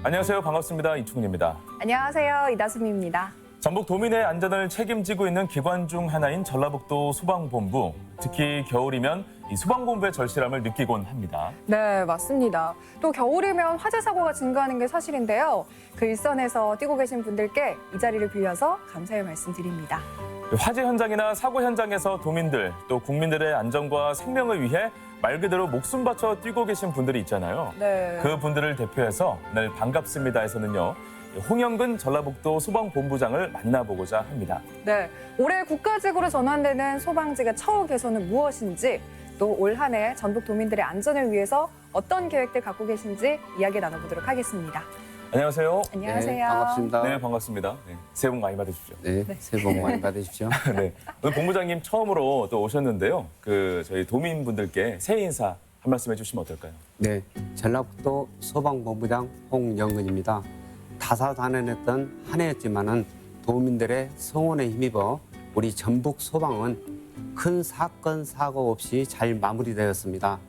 안녕하세요. 반갑습니다. 이충훈입니다. 안녕하세요. 이다솜입니다. 전북 도민의 안전을 책임지고 있는 기관 중 하나인 전라북도 소방본부. 특히 겨울이면 이 소방본부의 절실함을 느끼곤 합니다. 네, 맞습니다. 또 겨울이면 화재 사고가 증가하는 게 사실인데요. 그 일선에서 뛰고 계신 분들께 이 자리를 빌려서 감사의 말씀드립니다. 화재 현장이나 사고 현장에서 도민들, 또 국민들의 안전과 생명을 위해 말 그대로 목숨 바쳐 뛰고 계신 분들이 있잖아요. 네. 그 분들을 대표해서 오늘 반갑습니다에서는요. 홍영근 전라북도 소방본부장을 만나보고자 합니다. 네, 올해 국가직으로 전환되는 소방직의 처우 개선은 무엇인지, 또 올 한 해 전북 도민들의 안전을 위해서 어떤 계획들 갖고 계신지 이야기 나눠보도록 하겠습니다. 안녕하세요. 안녕하세요. 네, 반갑습니다. 네, 반갑습니다. 네, 새해 복 많이 받으십시오. 네, 새해 복 많이 받으십시오. 네, 오늘 본부장님 처음으로 또 오셨는데요. 저희 도민분들께 새해 인사 한 말씀 해주시면 어떨까요? 네, 전라북도 소방본부장 홍영근입니다. 다사다난했던 한 해였지만은 도민들의 성원에 힘입어 우리 전북 소방은 큰 사건 사고 없이 잘 마무리되었습니다.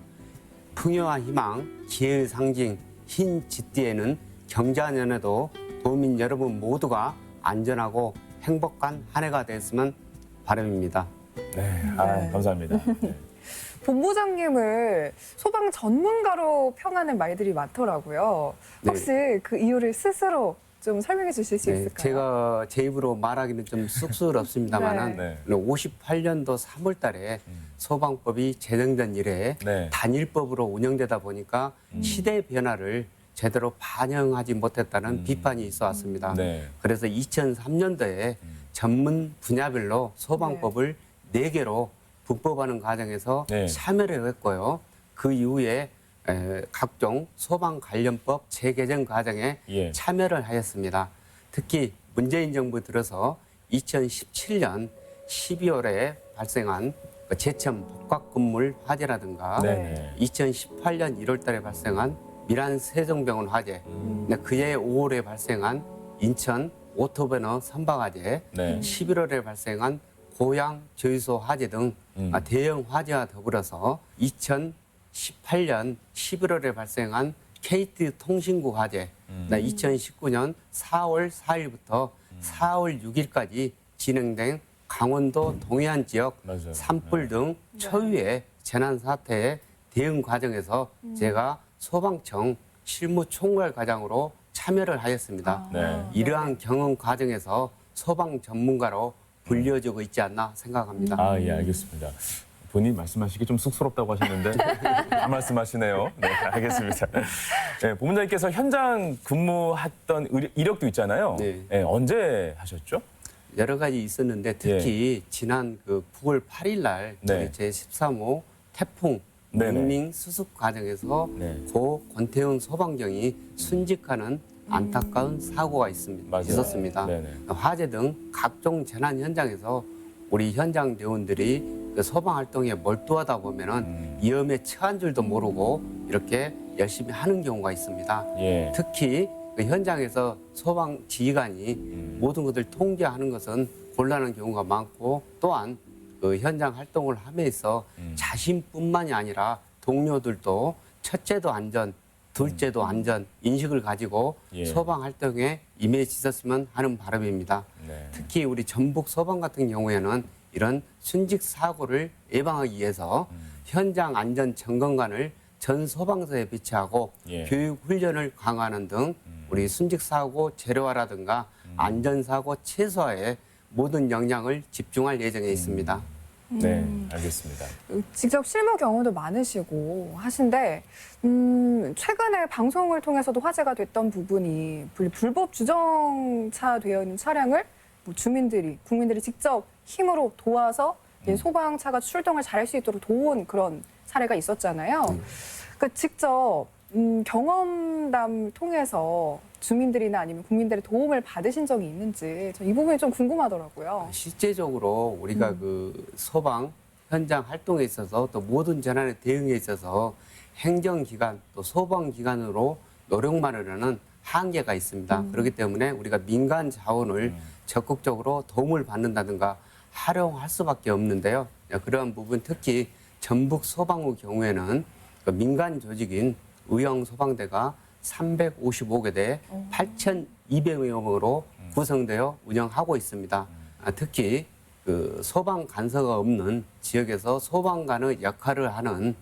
풍요와 희망, 기회의 상징, 흰 짙디에는 경자년에도 도민 여러분 모두가 안전하고 행복한 한 해가 됐으면 바람입니다. 네, 감사합니다. 네. 본부장님을 소방 전문가로 평하는 말들이 많더라고요. 혹시 그 이유를 스스로 좀 설명해 주실 수 있을까요? 제가 제 입으로 말하기는 좀 쑥스럽습니다만은 네. 58년도 3월 달에 소방법이 제정된 이래 네. 단일법으로 운영되다 보니까 시대 변화를 제대로 반영하지 못했다는 비판이 있어 왔습니다. 네. 그래서 2003년도에 전문 분야별로 소방법을 4개로 불법하는 과정에서 네. 참여를 했고요. 그 이후에 각종 소방 관련법 재개정 과정에 예. 참여를 하였습니다. 특히 문재인 정부 들어서 2017년 12월에 발생한 제천 복합건물 화재라든가 네네. 2018년 1월 달에 발생한 밀안 세종병원 화재, 그해 5월에 발생한 인천 오토버너 선박 화재, 네. 11월에 발생한 고양 저유소 화재 등 대형 화재와 더불어서 2018년 11월에 발생한 KT 통신구 화재, 2019년 4월 4일부터 4월 6일까지 진행된 강원도 동해안 지역 맞아요. 산불 등 초유의 재난 사태의 대응 과정에서 제가 소방청 실무총괄 과장으로 참여를 하였습니다. 네. 이러한 경험 과정에서 소방 전문가로 불려지고 있지 않나 생각합니다. 예, 알겠습니다. 본인 말씀하시기 좀 쑥스럽다고 하셨는데 한 말씀하시네요. 네, 알겠습니다. 네, 본부장님께서 현장 근무했던 이력도 있잖아요. 네. 언제 하셨죠? 여러 가지 있었는데 특히 지난 9월 8일 날 네. 제13호 태풍 네네. 문밍 수습 과정에서 네. 고 권태훈 소방경이 순직하는 안타까운 사고가 맞아요. 있었습니다. 네네. 화재 등 각종 재난 현장에서 우리 현장 대원들이 그 소방 활동에 몰두하다 보면은 위험에 처한 줄도 모르고 이렇게 열심히 하는 경우가 있습니다. 예. 특히 그 현장에서 소방 지휘관이 모든 것을 통제하는 것은 곤란한 경우가 많고 또한 그 현장 활동을 함에 있어 자신뿐만이 아니라 동료들도 첫째도 안전, 둘째도 안전 인식을 가지고 예. 소방 활동에 임해지셨으면 하는 바람입니다. 네. 특히 우리 전북 소방 같은 경우에는 이런 순직 사고를 예방하기 위해서 현장 안전 점검관을 전 소방서에 배치하고 예. 교육 훈련을 강화하는 등 우리 순직 사고 제로화라든가 안전 사고 최소화에 모든 역량을 집중할 예정에 있습니다. 네, 알겠습니다. 직접 실무 경험도 많으시고 하신데 최근에 방송을 통해서도 화제가 됐던 부분이 불법 주정차 되어 있는 차량을 국민들이 직접 힘으로 도와서 소방차가 출동을 잘할 수 있도록 도운 그런 사례가 있었잖아요. 그러니까 직접 경험담 통해서 주민들이나 아니면 국민들의 도움을 받으신 적이 있는지 이 부분이 좀 궁금하더라고요. 실제적으로 우리가 그 소방 현장 활동에 있어서 또 모든 재난에 대응에 있어서 행정기관 또 소방기관으로 노력만으로는 한계가 있습니다. 그렇기 때문에 우리가 민간 자원을 적극적으로 도움을 받는다든가 활용할 수밖에 없는데요. 그러한 부분 특히 전북 소방의 경우에는 그 민간 조직인 의형 소방대가 355개 대 8,200여 명으로 구성되어 운영하고 있습니다. 특히 그 소방 간서가 없는 지역에서 소방관의 역할을 하는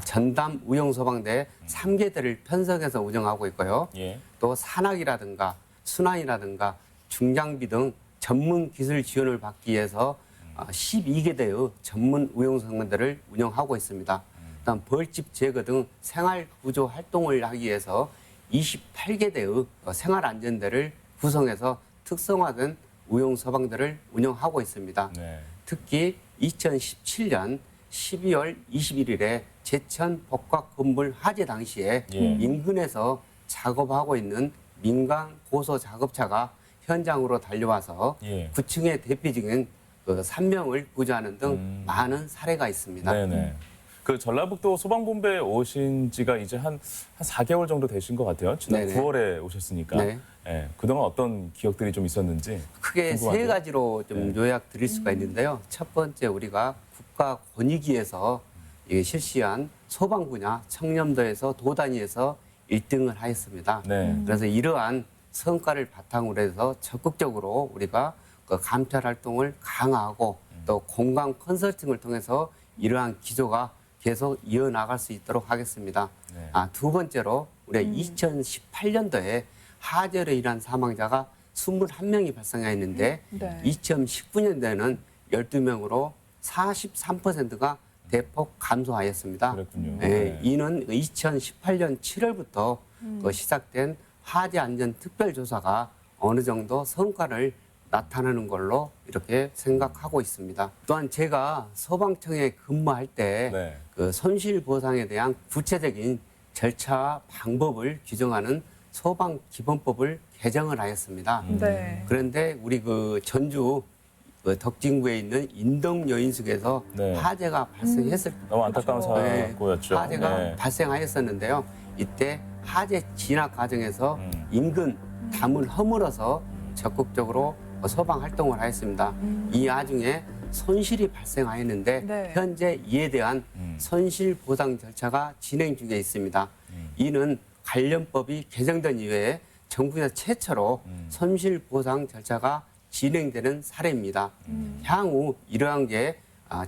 전담 우영 소방대 3개대를 편성해서 운영하고 있고요. 예. 또 산악이라든가 순환이라든가 중장비 등 전문 기술 지원을 받기 위해서 12개대의 전문 우영소방대를 운영하고 있습니다. 그다음 벌집 제거 등 생활 구조 활동을 하기 위해서 28개대의 생활안전대를 구성해서 특성화된 우영소방대를 운영하고 있습니다. 네. 특히 2017년 12월 21일에 제천 복합 건물 화재 당시에 예. 인근에서 작업하고 있는 민간 고소 작업차가 현장으로 달려와서 예. 9층의 대피직인 그 3명을 구조하는 등 많은 사례가 있습니다. 네네. 그 전라북도 소방본부에 오신 지가 이제 한 4개월 정도 되신 것 같아요. 지난 네네. 9월에 오셨으니까. 네. 예, 그동안 어떤 기억들이 좀 있었는지. 크게 궁금한데요. 세 가지로 좀 네. 요약 드릴 수가 있는데요. 첫 번째 우리가 국가 권익위에서 이게 실시한 소방 분야 청렴도에서 도 단위에서 1등을 하였습니다. 네. 그래서 이러한 성과를 바탕으로 해서 적극적으로 우리가 그 감찰 활동을 강화하고 또 공감 컨설팅을 통해서 이러한 기조가 계속 이어나갈 수 있도록 하겠습니다. 네. 두 번째로 우리가 2018년도에 화재로 인한 사망자가 21명이 발생했는데 네. 2019년도에는 12명으로 43%가 대폭 감소하였습니다. 그랬군요. 예, 네. 이는 2018년 7월부터 시작된 화재 안전 특별조사가 어느 정도 성과를 나타내는 걸로 이렇게 생각하고 있습니다. 또한 제가 소방청에 근무할 때 네. 그 손실 보상에 대한 구체적인 절차와 방법을 규정하는 소방기본법을 개정을 하였습니다. 네. 그런데 우리 그 전주 그 덕진구에 있는 인덕여인숙에서 네. 화재가 발생했을 너무 안타까운 그렇죠. 사고였죠. 화재가 네. 발생하였었는데요. 이때 화재 진압 과정에서 인근 담을 허물어서 적극적으로 소방 활동을 하였습니다. 이 와중에 손실이 발생하였는데 네. 현재 이에 대한 손실 보상 절차가 진행 중에 있습니다. 이는 관련법이 개정된 이후에 정부에서 최초로 손실 보상 절차가 진행되는 사례입니다. 향후 이러한 게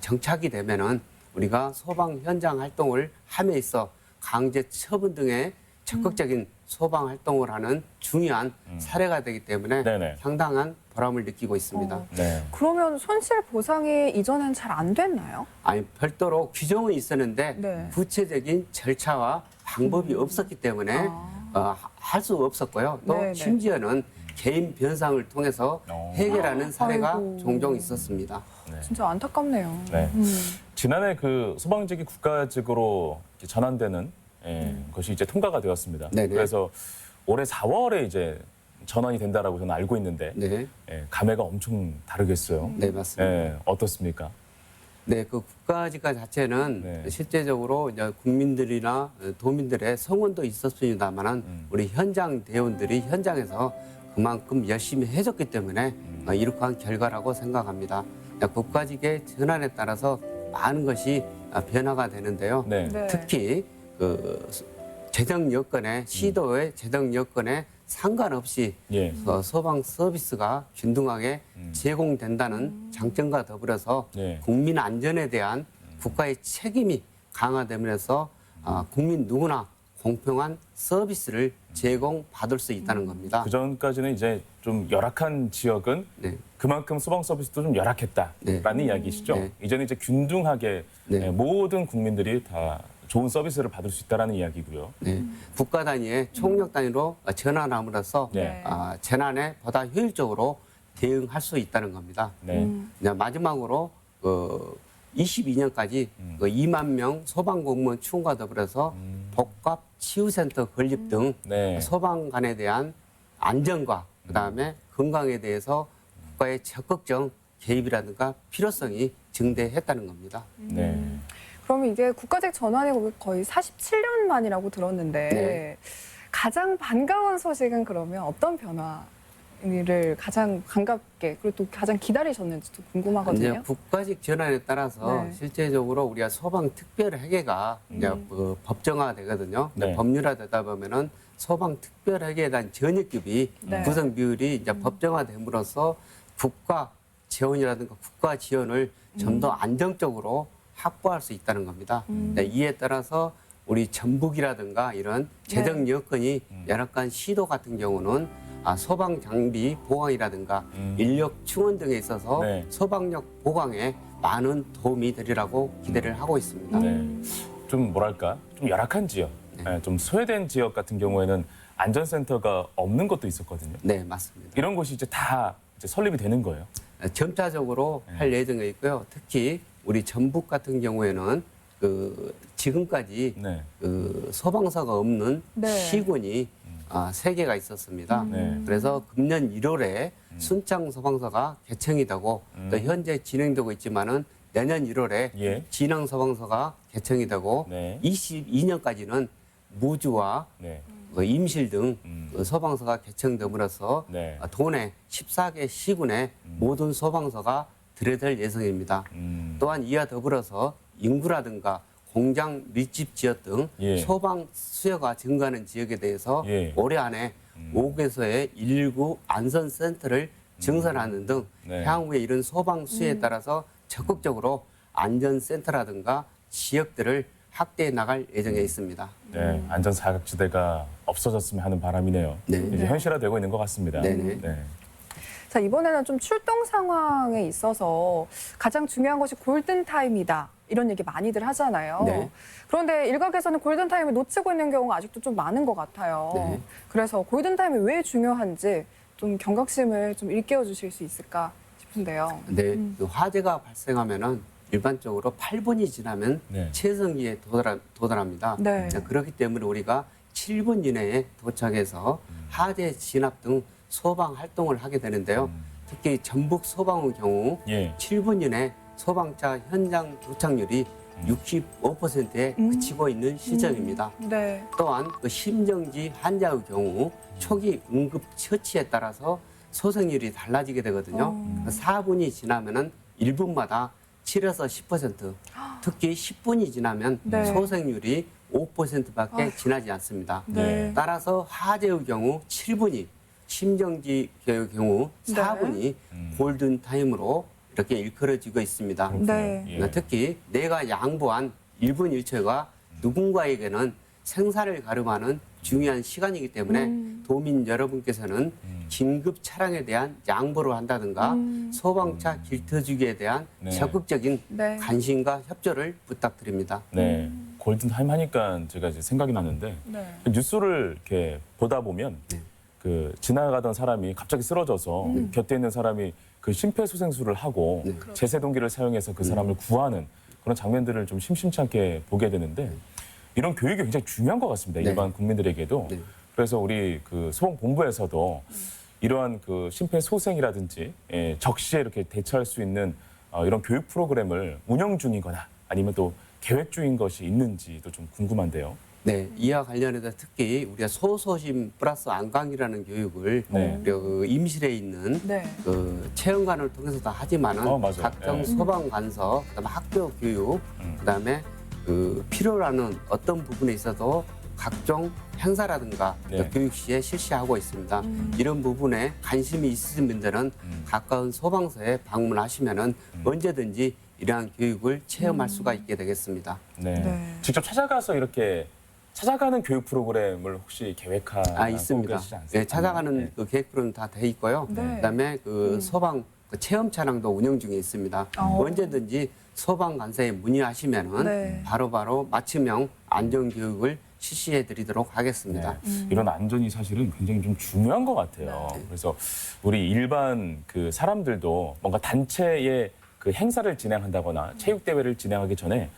정착이 되면은 우리가 소방 현장 활동을 함에 있어 강제 처분 등의 적극적인 소방 활동을 하는 중요한 사례가 되기 때문에 네네. 상당한 보람을 느끼고 있습니다. 네. 그러면 손실 보상이 이전엔 잘 안 됐나요? 아니 별도로 규정은 있었는데 네. 구체적인 절차와 방법이 없었기 때문에 할 수 없었고요. 또 네네. 심지어는 개인 변상을 통해서 해결하는 사례가 아이고. 종종 있었습니다. 진짜 안타깝네요. 네. 지난해 그 소방직이 국가직으로 이제 전환되는 것이 이제 통과가 되었습니다. 네네. 그래서 올해 4월에 이제 전환이 된다라고 저는 알고 있는데 네, 감회가 엄청 다르겠어요. 네 맞습니다. 어떻습니까? 네, 그 국가직화 자체는 네. 실제적으로 이제 국민들이나 도민들의 성원도 있었습니다만은 우리 현장 대원들이 현장에서 그만큼 열심히 해줬기 때문에 이룩한 결과라고 생각합니다. 국가직의 전환에 따라서 많은 것이 변화가 되는데요. 네. 네. 특히 그 재정 여건에 시도의 재정 여건에 상관없이 예. 소방 서비스가 균등하게 제공된다는 장점과 더불어서 네. 국민 안전에 대한 국가의 책임이 강화되면서 국민 누구나 공평한 서비스를 제공받을 수 있다는 겁니다. 그 전까지는 이제 좀 열악한 지역은 네. 그만큼 소방 서비스도 좀 열악했다라는 네. 이야기시죠. 네. 이제는 이제 균등하게 네. 모든 국민들이 다 좋은 서비스를 받을 수 있다라는 이야기고요. 네. 국가 단위의 총력 단위로 전환함으로써 네. 재난에 보다 효율적으로 대응할 수 있다는 겁니다. 네. 이제 마지막으로 22년까지 2만 명 소방 공무원 추궁과 더불어서 복합 치유센터 건립 등 네. 소방관에 대한 안전과 그다음에 건강에 대해서 국가의 적극적 개입이라든가 필요성이 증대했다는 겁니다. 네. 그러면 이게 국가직 전환이 거의 47년 만이라고 들었는데 네. 가장 반가운 소식은 그러면 어떤 를 가장 반갑게 그리고 또 가장 기다리셨는지도 궁금하거든요. 이제 국가직 전환에 따라서 네. 실제적으로 우리가 소방 특별 회계가 이제 그 법정화되거든요. 네. 법률화되다 보면은 소방 특별 회계에 대한 전입급이 네. 구성 비율이 이제 법정화됨으로써 국가 재원이라든가 국가 지원을 좀 더 안정적으로 확보할 수 있다는 겁니다. 네, 이에 따라서 우리 전북이라든가 이런 재정 여건이 열악한 시도 같은 경우는 소방 장비 보강이라든가 인력 충원 등에 있어서 네. 소방력 보강에 많은 도움이 되리라고 기대를 하고 있습니다. 네. 좀 뭐랄까 좀 열악한 지역, 예, 좀 소외된 지역 같은 경우에는 안전센터가 없는 것도 있었거든요. 네, 맞습니다. 이런 곳이 이제 다 이제 설립이 되는 거예요. 점차적으로 할 예정에 있고요. 특히 우리 전북 같은 경우에는 그 지금까지 네. 그 소방서가 없는 네. 시군이 3개가 있었습니다. 네. 그래서 금년 1월에 순창 소방서가 개청이 되고 또 현재 진행되고 있지만은 내년 1월에 예. 진흥 소방서가 개청이 되고 네. 22년까지는 무주와 네. 그 임실 등 그 소방서가 개청됨으로써 네. 도내 14개 시군의 모든 소방서가 들여댈 예정입니다. 또한 이와 더불어서 인구라든가 공장 밀집 지역 등 예. 소방 수요가 증가하는 지역에 대해서 예. 올해 안에 5개소의 119 안전센터를 증설하는 등 네. 향후에 이런 소방 수요에 따라서 적극적으로 안전센터라든가 지역들을 확대해 나갈 예정에 있습니다. 네, 안전 사각지대가 없어졌으면 하는 바람이네요. 네. 이제 현실화되고 있는 것 같습니다. 네네. 네. 자, 이번에는 좀 출동 상황에 있어서 가장 중요한 것이 골든타임이다. 이런 얘기 많이들 하잖아요. 네. 그런데 일각에서는 골든타임을 놓치고 있는 경우가 아직도 좀 많은 것 같아요. 네. 그래서 골든타임이 왜 중요한지 좀 경각심을 좀 일깨워 주실 수 있을까 싶은데요. 근데 그 화재가 발생하면은 일반적으로 8분이 지나면 네. 최성기에 도달합니다. 네. 그렇기 때문에 우리가 7분 이내에 도착해서 화재 진압 등 소방 활동을 하게 되는데요. 특히 전북 소방의 경우 예. 7분 이내 소방차 현장 도착률이 65%에 그치고 있는 시점입니다. 네. 또한 그 심정지 환자의 경우 초기 응급 처치에 따라서 소생률이 달라지게 되거든요. 4분이 지나면은 1분마다 7에서 10%, 특히 10분이 지나면 네. 소생률이 5%밖에 지나지 않습니다. 네. 따라서 화재의 경우 7분이, 심정지의 경우 네. 4분이 골든 타임으로 이렇게 일컬어지고 있습니다. 네. 예. 특히 내가 양보한 1분 1초가 누군가에게는 생사를 가름하는 중요한 시간이기 때문에 도민 여러분께서는 긴급 차량에 대한 양보를 한다든가 소방차 길터주기에 대한 네. 적극적인 네. 관심과 협조를 부탁드립니다. 네. 골든타임 하니까 제가 이제 생각이 나는데 네. 뉴스를 이렇게 보다 보면 네. 그 지나가던 사람이 갑자기 쓰러져서 곁에 있는 사람이 그 심폐소생술을 하고 네. 제세동기를 사용해서 그 사람을 구하는 그런 장면들을 좀 심심치 않게 보게 되는데 이런 교육이 굉장히 중요한 것 같습니다. 네. 일반 국민들에게도. 네. 그래서 우리 그 소방본부에서도 이러한 그 심폐소생이라든지 적시에 이렇게 대처할 수 있는 이런 교육 프로그램을 운영 중이거나 아니면 또 계획 중인 것이 있는지도 좀 궁금한데요. 네, 이와 관련해서 특히 우리가 소소심 플러스 안강이라는 교육을 네. 우리가 그 임실에 있는 네. 그 체험관을 통해서도 하지만은 맞아요. 각종 네. 소방 관서, 그다음에 학교 교육, 그다음에 그 필요로 하는 어떤 부분에 있어도 각종 행사라든가 네. 교육 시에 실시하고 있습니다. 이런 부분에 관심이 있으신 분들은 가까운 소방서에 방문하시면은 언제든지 이러한 교육을 체험할 수가 있게 되겠습니다. 네. 네. 직접 찾아가서 이렇게 찾아가는 교육 프로그램을 혹시 계획하고 있습니다. 계시지 않습니까? 네, 찾아가는 네. 그 계획 프로는 다 돼 있고요. 네. 그다음에 그 소방 그 체험 차량도 운영 중에 있습니다. 언제든지 소방 관서에 문의하시면은 네. 바로바로 맞춤형 안전 교육을 실시해 드리도록 하겠습니다. 이런 안전이 사실은 굉장히 좀 중요한 것 같아요. 그래서 우리 일반 그 사람들도 뭔가 단체의 그 행사를 진행한다거나 체육 대회를 진행하기 전에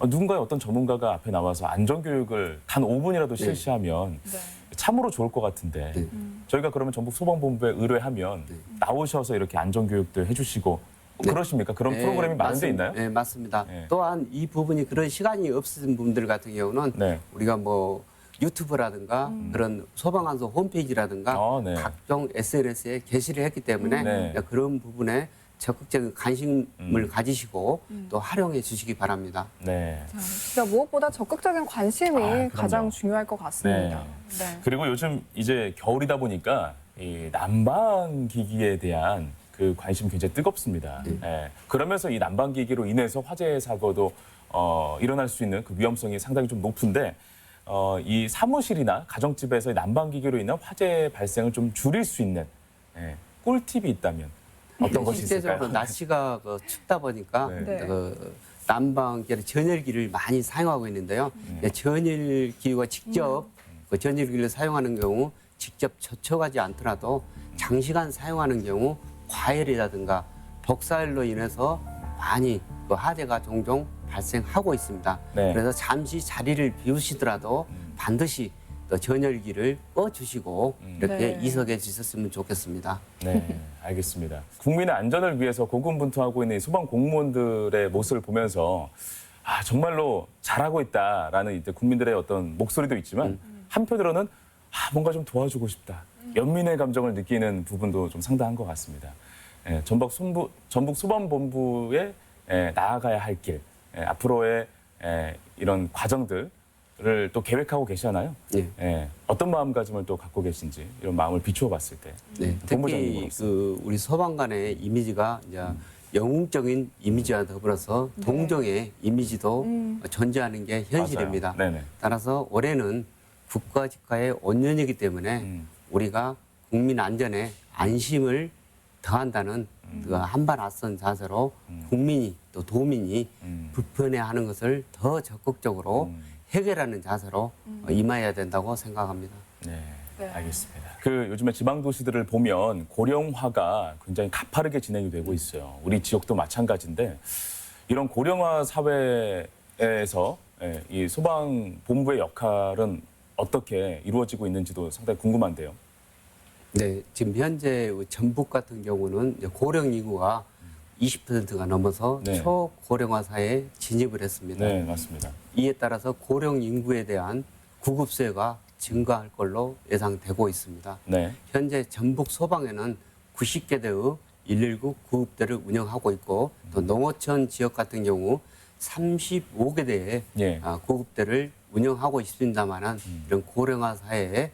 누군가의 어떤 전문가가 앞에 나와서 안전 교육을 단 5분이라도 실시하면 네. 참으로 좋을 것 같은데 저희가 그러면 전북 소방본부에 의뢰하면 나오셔서 이렇게 안전 교육도 해주시고 그러십니까? 그런 프로그램이 많은 데 있나요? 네, 맞습니다. 네. 또한 이 부분이 그런 시간이 없으신 분들 같은 경우는 네. 우리가 뭐 유튜브라든가 그런 소방안소 홈페이지라든가 네. 각종 SNS에 게시를 했기 때문에 네. 그런 부분에 적극적인 관심을 가지시고 또 활용해 주시기 바랍니다. 네. 자, 진짜 무엇보다 적극적인 관심이 그럼요. 가장 중요할 것 같습니다. 네. 그리고 요즘 이제 겨울이다 보니까 이 난방기기에 대한 그 관심 굉장히 뜨겁습니다. 예. 그러면서 이 난방기기로 인해서 화재 사고도 일어날 수 있는 그 위험성이 상당히 좀 높은데 이 사무실이나 가정집에서 난방기기로 인한 화재 발생을 좀 줄일 수 있는 꿀팁이 있다면 어떤 것이 있을까요? 실제적으로 날씨가 춥다 보니까 네. 난방기를 전열기를 많이 사용하고 있는데요. 전열기와 직접 그 전열기를 사용하는 경우 직접 접촉하지 않더라도 장시간 사용하는 경우 과열이라든가 복사열로 인해서 많이 그 화재가 종종 발생하고 있습니다. 네. 그래서 잠시 자리를 비우시더라도 반드시 또 전열기를 꺼주시고 이렇게 네. 이석해 주셨으면 좋겠습니다. 네, 알겠습니다. 국민의 안전을 위해서 고군분투하고 있는 이 소방 공무원들의 모습을 보면서 정말로 잘하고 있다라는 이제 국민들의 어떤 목소리도 있지만 한편으로는 뭔가 좀 도와주고 싶다. 연민의 감정을 느끼는 부분도 좀 상당한 것 같습니다. 전북 소방본부에 나아가야 할 길, 앞으로의 이런 과정들을 또 계획하고 계시잖아요. 어떤 마음가짐을 또 갖고 계신지 이런 마음을 비추어 봤을 때 본부장님으로서. 특히 그 우리 소방관의 이미지가 이제 영웅적인 이미지와 더불어서 동정의 이미지도 존재하는 게 현실입니다. 맞아요. 네네. 따라서 올해는 국가 직가의 온년이기 때문에 우리가 국민 안전에 안심을 더한다는 그 한발 앞선 자세로 국민이 또 도민이 불편해하는 것을 더 적극적으로 해결하는 자세로 임해야 된다고 생각합니다. 네, 네. 알겠습니다. 그 요즘에 지방 도시들을 보면 고령화가 굉장히 가파르게 진행이 되고 있어요. 우리 지역도 마찬가지인데 이런 고령화 사회에서 이 소방 본부의 역할은 어떻게 이루어지고 있는지도 상당히 궁금한데요. 네, 지금 현재 전북 같은 경우는 이제 고령 인구가 20%가 넘어서 네. 초고령화 사회에 진입을 했습니다. 네, 맞습니다. 이에 따라서 고령 인구에 대한 구급수요가 증가할 걸로 예상되고 있습니다. 네, 현재 전북 소방에는 90개대의 119 구급대를 운영하고 있고 또 농어촌 지역 같은 경우 35개대의 예. 구급대를 운영하고 있습니다만은 이런 고령화 사회에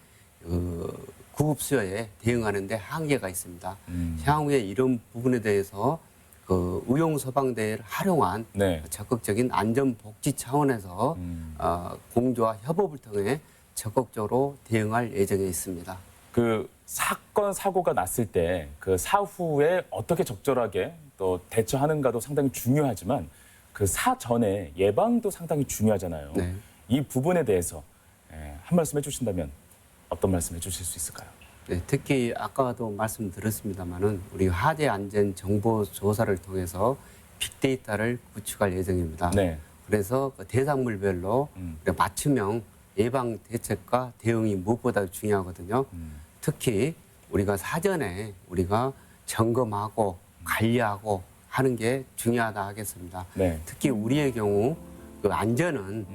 구급 수요에 대응하는 데 한계가 있습니다. 향후에 이런 부분에 대해서 그 의용 소방대를 활용한 네. 적극적인 안전 복지 차원에서 공조와 협업을 통해 적극적으로 대응할 예정에 있습니다. 그 사건 사고가 났을 때 그 사후에 어떻게 적절하게 또 대처하는가도 상당히 중요하지만 그 사전에 예방도 상당히 중요하잖아요. 네. 이 부분에 대해서 한 말씀 해주신다면 어떤 말씀 해주실 수 있을까요? 네, 특히 아까도 말씀드렸습니다마는 우리 화재 안전 정보 조사를 통해서 빅데이터를 구축할 예정입니다. 네. 그래서 그 대상물별로 맞춤형 예방 대책과 대응이 무엇보다 중요하거든요. 특히 우리가 사전에 우리가 점검하고 관리하고 하는 게 중요하다 하겠습니다. 네. 특히 우리의 경우 그 안전은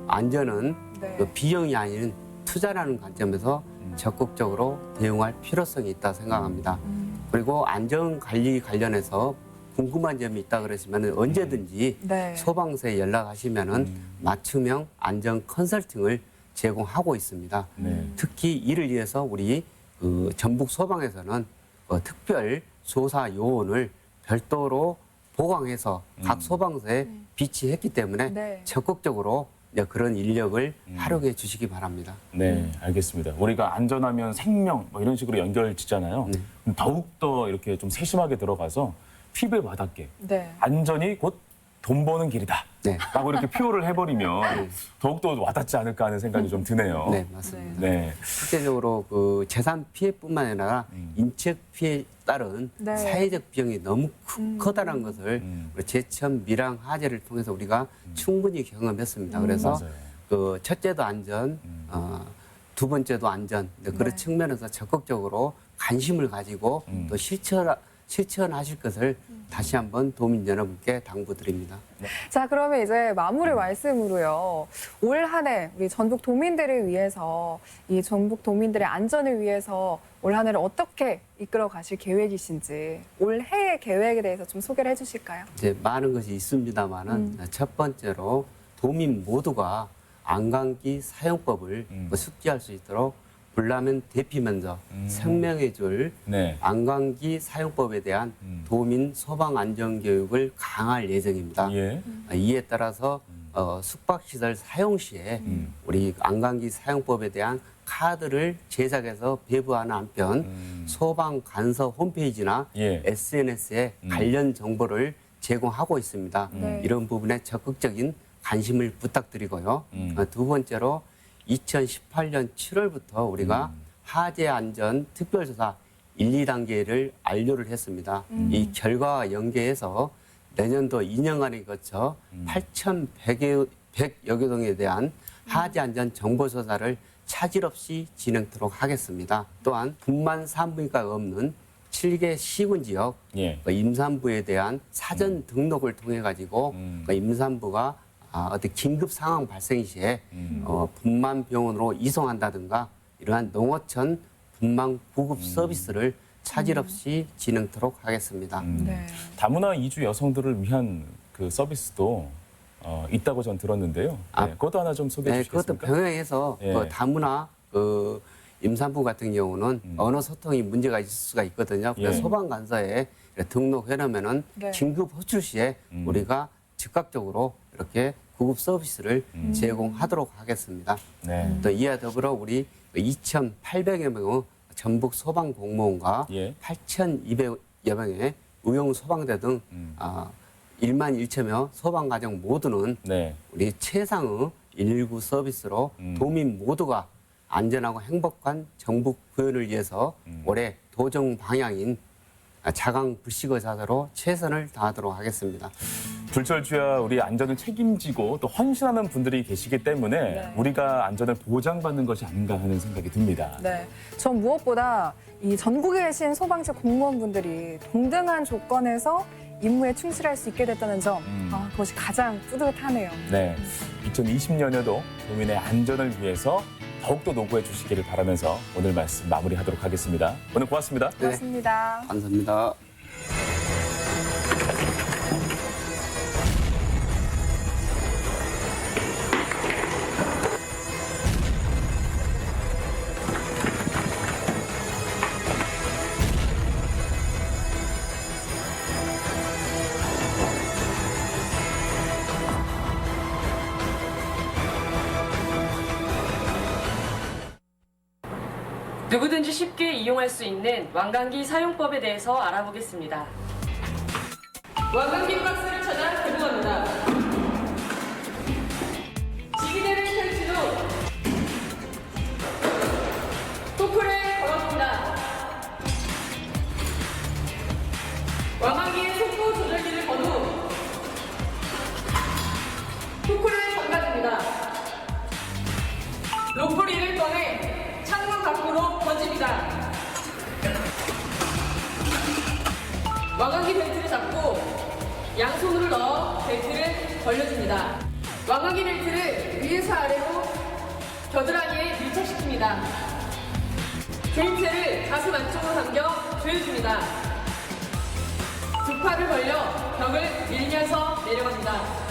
안전은 네. 그 비용이 아닌 투자라는 관점에서 적극적으로 대응할 필요성이 있다 생각합니다. 그리고 안전 관리 관련해서 궁금한 점이 있다 그러시면 언제든지 네. 소방서에 연락하시면은 맞춤형 안전 컨설팅을 제공하고 있습니다. 네. 특히 이를 위해서 우리 그 전북 소방에서는 특별 조사 요원을 별도로 보강해서 각 소방서에 비치했기 때문에 네. 적극적으로 이제 그런 인력을 활용해 주시기 바랍니다. 네, 알겠습니다. 우리가 안전하면 생명 뭐 이런 식으로 연결지잖아요. 네. 더욱더 이렇게 좀 세심하게 들어가서 피부에 와닿게 네. 안전이 곧 돈 버는 길이다. 네. 라고 이렇게 표현을 해버리면 더욱더 와닿지 않을까 하는 생각이 좀 드네요. 네, 맞습니다. 네. 실제적으로 그 재산 피해뿐만 아니라 인적 피해에 따른 네. 사회적 비용이 너무 커다란 것을 우리 제천 밀항 화재를 통해서 우리가 충분히 경험했습니다. 그래서 맞아요. 그 첫째도 안전, 두 번째도 안전 그런 네. 측면에서 적극적으로 관심을 가지고 또 실천하실 것을 다시 한번 도민 여러분께 당부드립니다. 자, 그러면 이제 마무리 말씀으로요. 올 한 해 우리 전북 도민들을 위해서, 이 전북 도민들의 안전을 위해서 올 한 해를 어떻게 이끌어 가실 계획이신지, 올 해의 계획에 대해서 좀 소개를 해주실까요? 이제 많은 것이 있습니다만은 첫 번째로 도민 모두가 안강기 사용법을 숙지할 수 있도록 불나면 대피면서 생명의 줄 네. 안강기 사용법에 대한 도민 소방 안전 교육을 강화할 예정입니다. 예. 이에 따라서 숙박시설 사용 시에 우리 안강기 사용법에 대한 카드를 제작해서 배부하는 한편 소방 간서 홈페이지나 예. SNS에 관련 정보를 제공하고 있습니다. 네. 이런 부분에 적극적인 관심을 부탁드리고요. 두 번째로 2018년 7월부터 우리가 화재 안전 특별조사 1, 2단계를 완료를 했습니다. 이 결과와 연계해서 내년도 2년간에 거쳐 8,100여 개 동에 대한 화재 안전 정보 조사를 차질 없이 진행토록 하겠습니다. 또한 분만 산부인과가 없는 7개 시군 지역 예. 임산부에 대한 사전 등록을 통해 가지고 임산부가 어떤 긴급 상황 발생 시에 분만 병원으로 이송한다든가 이러한 농어촌 분만 구급 서비스를 차질 없이 진행토록 하겠습니다. 네. 다문화 이주 여성들을 위한 그 서비스도 있다고 전 들었는데요. 네, 그것도 하나 좀 소개해 네, 그것도 주시겠습니까? 병행해서 예. 그 다문화 그 임산부 같은 경우는 언어 소통이 문제가 있을 수가 있거든요. 그래서 예. 소방관서에 등록해 놓으면은 네. 긴급 호출 시에 우리가 즉각적으로 이렇게 구급 서비스를 제공하도록 하겠습니다. 네. 또 이와 더불어 우리 2,800여 명의 전북 소방 공무원과 예. 8,200여 명의 의용 소방대 등 1만 1천여 소방 가정 모두는 네. 우리 최상의 119 서비스로 도민 모두가 안전하고 행복한 전북 구현을 위해서 올해 도정 방향인 자강 불식의 자세로 최선을 다하도록 하겠습니다. 불철주야 우리 안전을 책임지고 또 헌신하는 분들이 계시기 때문에 네. 우리가 안전을 보장받는 것이 아닌가 하는 생각이 듭니다. 네. 전 무엇보다 이 전국에 계신 소방차 공무원분들이 동등한 조건에서 임무에 충실할 수 있게 됐다는 점, 그것이 가장 뿌듯하네요. 네. 2020년에도 도민의 안전을 위해서 더욱더 노고해 주시기를 바라면서 오늘 말씀 마무리하도록 하겠습니다. 오늘 고맙습니다. 고맙습니다. 감사합니다. 누구든지 쉽게 이용할 수 있는 왕관기 사용법에 대해서 알아보겠습니다. 왕관기 박스를 찾아 개봉합니다. 지기대를 펼친 후 토크를 걸어줍니다. 왕관기의 속도 조절기를 건 후 토크를 잠가줍니다. 로프리를 꺼내 창문 밖으로 던집니다. 왕관기 벨트를 잡고 양손으로 넣어 벨트를 벌려줍니다. 왕관기 벨트를 위에서 아래로 겨드랑이에 밀착시킵니다. 벨트를 가슴 안쪽으로 당겨 조여줍니다. 두 팔을 벌려 벽을 밀면서 내려갑니다.